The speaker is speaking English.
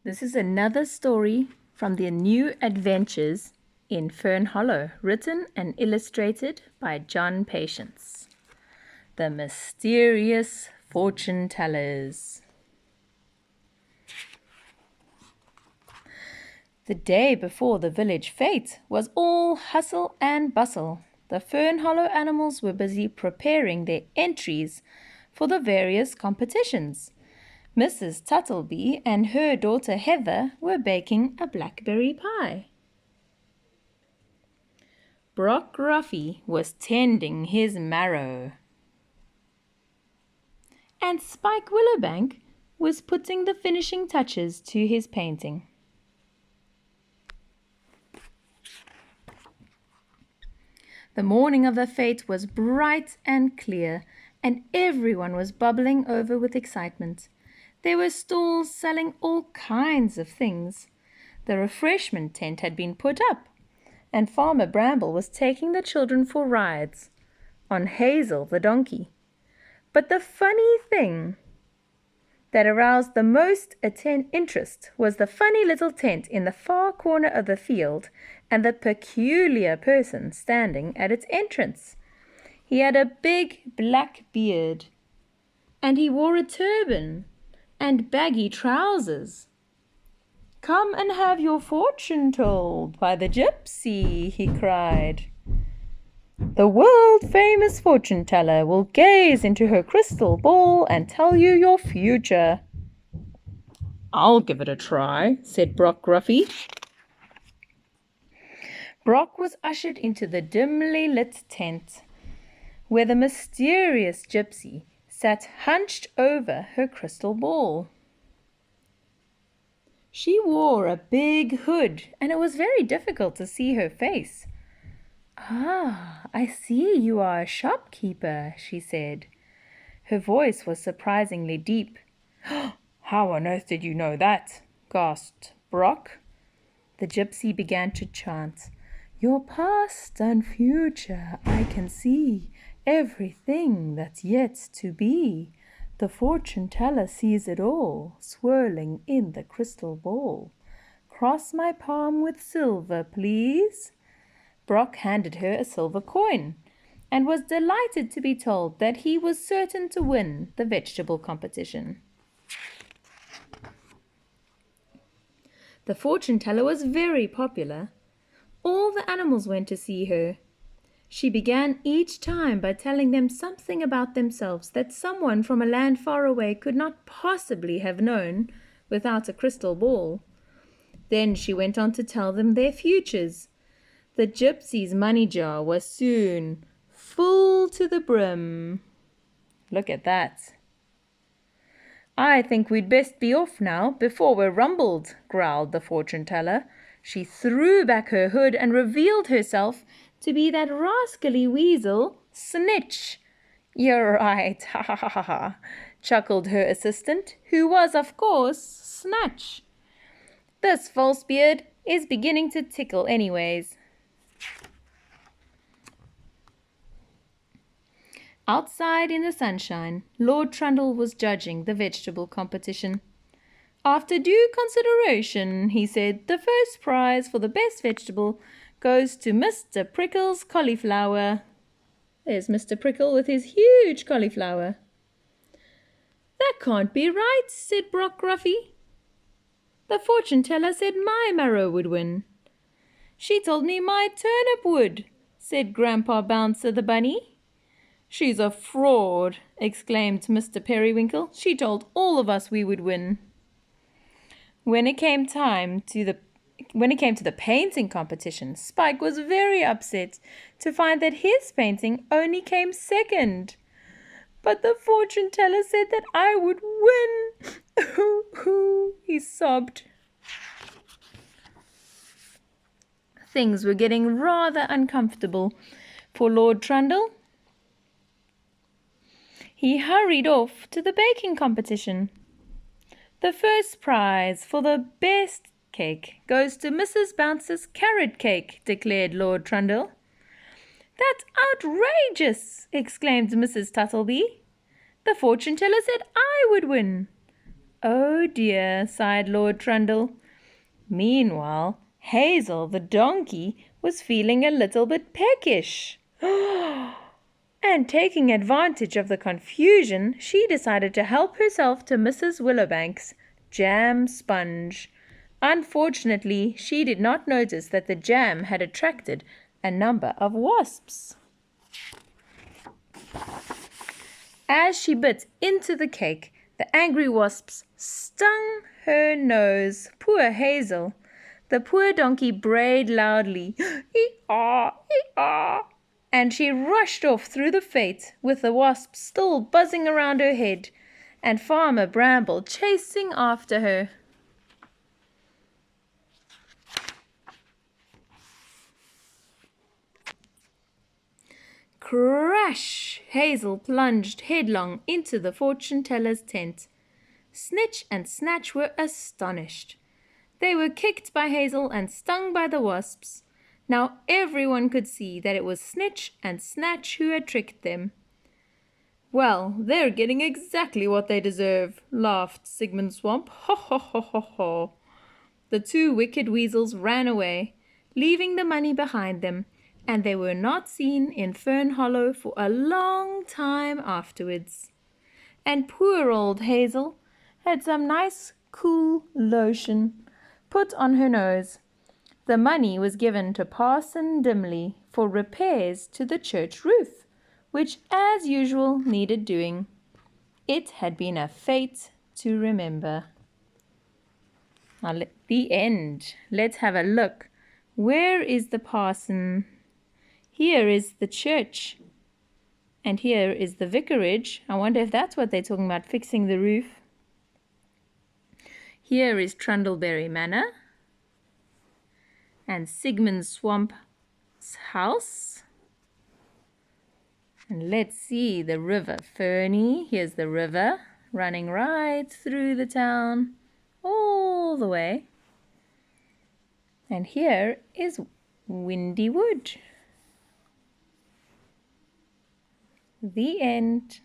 This is another story from the New Adventures in Fern Hollow, written and illustrated by John Patience. The Mysterious Fortune Tellers. The day before the village fete was all hustle and bustle. The Fern Hollow animals were busy preparing their entries for the various competitions. Mrs. Tuttleby and her daughter Heather were baking a blackberry pie. Brock Ruffy was tending his marrow. And Spike Willowbank was putting the finishing touches to his painting. The morning of the fete was bright and clear, and everyone was bubbling over with excitement. There were stalls selling all kinds of things. The refreshment tent had been put up, and Farmer Bramble was taking the children for rides on Hazel the donkey. But the funny thing that aroused the most interest was the funny little tent in the far corner of the field and the peculiar person standing at its entrance. He had a big black beard, and he wore a turban and baggy trousers. "Come and have your fortune told by the gypsy," he cried. "The world-famous fortune teller will gaze into her crystal ball and tell you your future." "I'll give it a try," said Brock Ruffy. Brock was ushered into the dimly lit tent, where the mysterious gypsy sat hunched over her crystal ball. She wore a big hood, and it was very difficult to see her face. "Ah, I see you are a shopkeeper," she said. Her voice was surprisingly deep. "How on earth did you know that?" gasped Brock. The gypsy began to chant, "Your past and future I can see, everything that's yet to be. The fortune teller sees it all, swirling in the crystal ball. Cross my palm with silver, please." Brock handed her a silver coin and was delighted to be told that he was certain to win the vegetable competition. The fortune teller was very popular. All the animals went to see her. She began each time by telling them something about themselves that someone from a land far away could not possibly have known without a crystal ball. Then she went on to tell them their futures. The gypsy's money jar was soon full to the brim. Look at that. "I think we'd best be off now before we're rumbled," growled the fortune teller. She threw back her hood and revealed herself to be that rascally weasel, Snitch. "You're right, ha ha ha ha," chuckled her assistant, who was, of course, Snatch. "This false beard is beginning to tickle anyways." Outside in the sunshine, Lord Trundle was judging the vegetable competition. "After due consideration," he said, "the first prize for the best vegetable goes to Mr. Prickle's cauliflower." There's Mr. Prickle with his huge cauliflower. "That can't be right," said Brock Ruffy. "The fortune teller said my marrow would win." "She told me my turnip would," said Grandpa Bouncer the bunny. "She's a fraud," exclaimed Mr. Periwinkle. "She told all of us we would win." When it came to the painting competition, Spike was very upset to find that his painting only came second. "But the fortune teller said that I would win." "Ooh, ooh," he sobbed. Things were getting rather uncomfortable for Lord Trundle. He hurried off to the baking competition. "The first prize for the best cake goes to Mrs. Bouncer's carrot cake," declared Lord Trundle. "That's outrageous!" exclaimed Mrs. Tuttleby. "The fortune teller said I would win." Oh dear, sighed Lord Trundle. Meanwhile, Hazel the donkey was feeling a little bit peckish. And taking advantage of the confusion, she decided to help herself to Mrs. Willowbank's jam sponge. Unfortunately, she did not notice that the jam had attracted a number of wasps. As she bit into the cake, the angry wasps stung her nose. Poor Hazel! The poor donkey brayed loudly, "Ee-aw, ee-aw," and she rushed off through the fete with the wasps still buzzing around her head and Farmer Bramble chasing after her. Crash! Hazel plunged headlong into the fortune-teller's tent. Snitch and Snatch were astonished. They were kicked by Hazel and stung by the wasps. Now everyone could see that it was Snitch and Snatch who had tricked them. "Well, they're getting exactly what they deserve," laughed Sigmund Swamp. "Ho, ho, ho, ho, ho." The two wicked weasels ran away, leaving the money behind them, and they were not seen in Fern Hollow for a long time afterwards. And poor old Hazel had some nice cool lotion put on her nose. The money was given to Parson Dimly for repairs to the church roof, which as usual needed doing. It had been a fate to remember. Now, the end. Let's have a look. Where is the parson? Here is the church. And here is the vicarage. I wonder if that's what they're talking about, fixing the roof. Here is Trundleberry Manor. And Sigmund Swamp's house. And let's see the river Fernie. Here's the river running right through the town, all the way. And here is Windy Wood. The end.